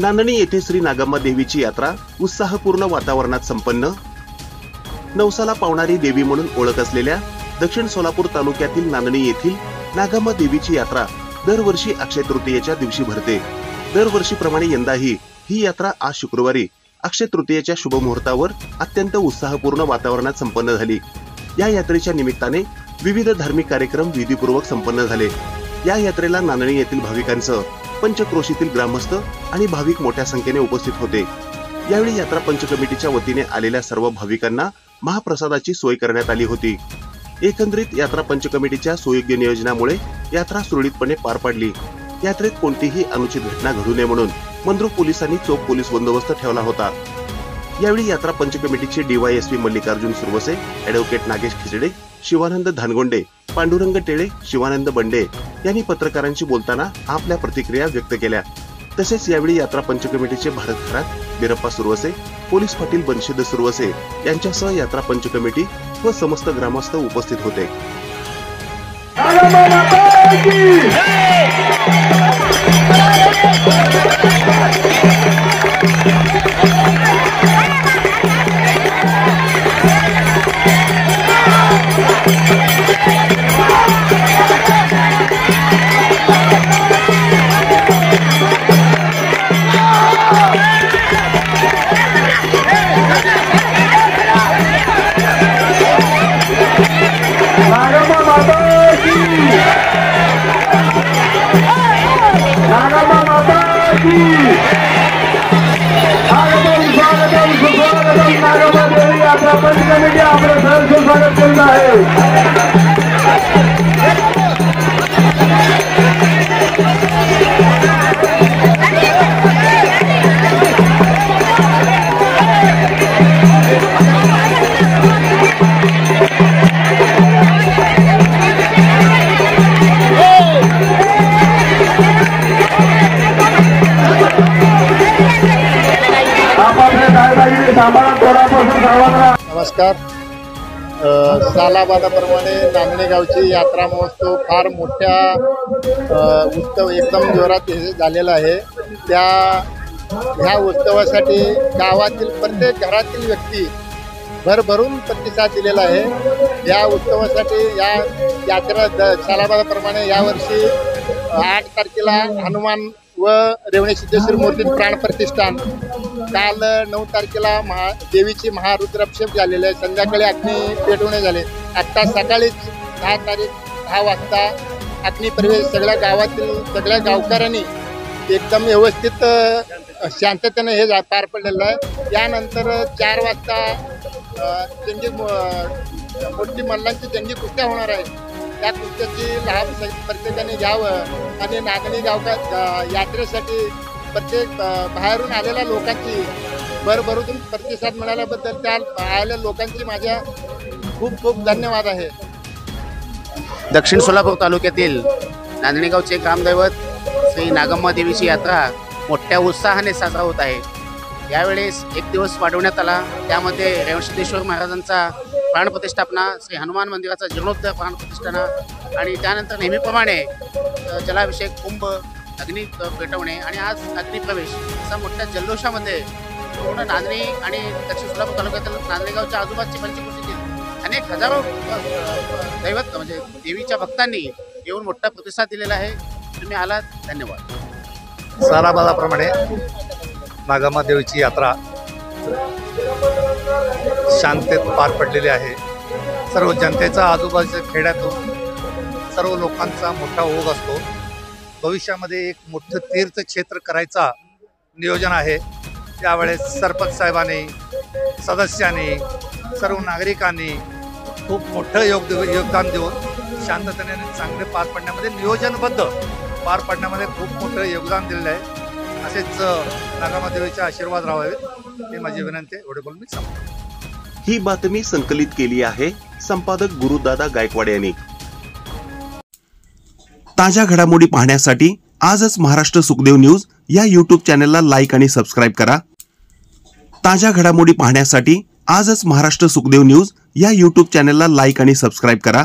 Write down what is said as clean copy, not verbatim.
नांदणी येथे श्री नागम्मा देवीची यात्रा उत्साहपूर्ण वातावरणात संपन्न। नवसाला पावणारी देवी म्हणून ओळख असलेल्या दक्षिण सोलापूर तालुक्यातील नांदणी येथील नागम्मा देवीची यात्रा दरवर्षी अक्षय तृतीयेच्या दिवशी भरते। दरवर्षीप्रमाणे यंदाही ही यात्रा आज शुक्रवारी अक्षय तृतीयेच्या शुभ मुहूर्तावर अत्यंत उत्साहपूर्ण वातावरणात संपन्न झाली। या यात्रेच्या निमित्ताने विविध धार्मिक कार्यक्रम विधिपूर्वक संपन्न झाले। या यात्रेला नांदणी येथील भाविकांसह पंचक्रोशीतील ग्रामस्थ आणि भाविक मोठ्या संख्येने उपस्थित होते। यावेळी यात्रा पंच कमिटीच्या वतीने आलेल्या सर्व भाविकांना महाप्रसादाची सोय करण्यात आली होती। एकंदरीत यात्रा पंच कमिटीच्या सुयोग्य नियोजनामुळे यात्रा सुरळीतपणे पार पडली। यात्रेत कोणतीही अनुचित घटना घडू नये म्हणून मंद्रुप पोलिसांनी चोख पोलीस बंदोबस्त ठेवला होता। यावेळी यात्रा पंच कमिटीचे डीवायएसपी मल्लिकार्जुन सुरवसे, ॲडव्होकेट नागेश खिचडे, शिवानंद धानगोंडे, पांडुरंग टेळे, शिवानंद बंडे यांनी पत्रकारांशी बोलताना आपल्या प्रतिक्रिया व्यक्त केल्या। तसेच यावेळी यात्रा पंच कमिटीचे भारत खरात, बिरप्पा सुरवसे, पोलीस पाटील बनशेद सुरवसे यांच्यासह यात्रा पंच कमिटी व समस्त ग्रामस्थ उपस्थित होते। नमस्कार। सालाबादाप्रमाणे नांदणी गावची यात्रा महोत्सव फार मोठ्या उत्सव एकदम जोरात झालेला आहे। ह्या उत्सवासाठी गावातील प्रत्येक घरातील व्यक्ती भरभरून प्रतिसाद दिलेला आहे। या उत्सवासाठी या यात्रा सालाबादाप्रमाणे यावर्षी 8 तारखेला हनुमान व रेवणी सिद्धेश्वर मूर्ती प्राण प्रतिष्ठान, काल 9 तारखेला देवीची महारुद्राभिषेक झालेला आहे। संध्याकाळी अग्नी पेटवणे झाले। आता सकाळीच 10 वाजता अग्नी प्रवेश सगळ्या गावातील सगळ्या गावकऱ्यांनी एकदम व्यवस्थित शांततेने हे पार पडलेलं आहे। यानंतर 4 वाजता जंगी मोठी मल्लांची जंगी कुस्त्या होणार आहे। त्या कुस्त्याची लाभ प्रत्येकाने घ्यावं आणि नांदणी यात्रेसाठी प्रत्येक बाहेरून आलेल्या लोकांची भरभरून प्रतिसाद मिळाल्याबद्दल त्या आलेल्या लोकांची माझ्या खूप खूप धन्यवाद आहे। दक्षिण सोलापूर तालुक्यातील नांदणी गावचे ग्रामदैवत श्री नागम्मा देवीची यात्रा मोठ्या उत्साहाने साजरा होत आहे। यावेळेस 1 दिवस वाढवण्यात आला। त्यामध्ये रेवणी सिद्धेश्वर महाराजांचा प्राणप्रतिष्ठापना, श्री हनुमान मंदिराचा जीर्णोद्धार प्राणप्रतिष्ठाना आणि त्यानंतर नेहमीप्रमाणे जलाभिषेक, कुंभ, अग्नी पेटवणे आणि आज अग्निप्रवेश असा मोठ्या जल्लोषामध्ये पूर्ण नांदणी आणि दक्षिण सोलापूर तालुक्यातील नांदणी गावच्या आजूबाजूच्या पंचक्रोशीतील अनेक हजारो दैवत म्हणजे देवीच्या भक्तांनी येऊन मोठा प्रतिसाद दिलेला आहे। तुम्ही आलात, धन्यवाद। सालाबादाप्रमाणे नागम्मा देवीची यात्रा शांततेत पार पडलेली आहे। सर्व जनतेचा आजूबाजूच्या खेड्यातून सर्व लोकांचा मोठा ओघ असतो। भविष्यामध्ये एक मोठं तीर्थक्षेत्र करायचा नियोजन आहे। त्यावेळेस सरपंच साहेबांनी, सदस्यांनी, सर्व नागरिकांनी खूप मोठं योगदान देऊन शांततेने चांगले पार पडण्यामध्ये, नियोजनबद्ध पार पडण्यामध्ये खूप मोठं योगदान दिलेलं आहे। असेच नागम्मा देवीचे आशीर्वाद राहावेत ही माझी विनंती आहे। एवढे बोलून मी संपतो। ही बातमी संकलित केली आहे संपादक गुरुदादा गायकवाड यांनी। ताज्या घडामोडी पाहण्यासाठी आजच महाराष्ट्र सुखदेव न्यूज या यूट्यूब चॅनलला लाईक आणि सबस्क्राईब करा। ताज्या घडामोडी पाहण्यासाठी आजच महाराष्ट्र सुखदेव न्यूज या यूट्यूब चॅनलला लाईक आणि सबस्क्राईब करा।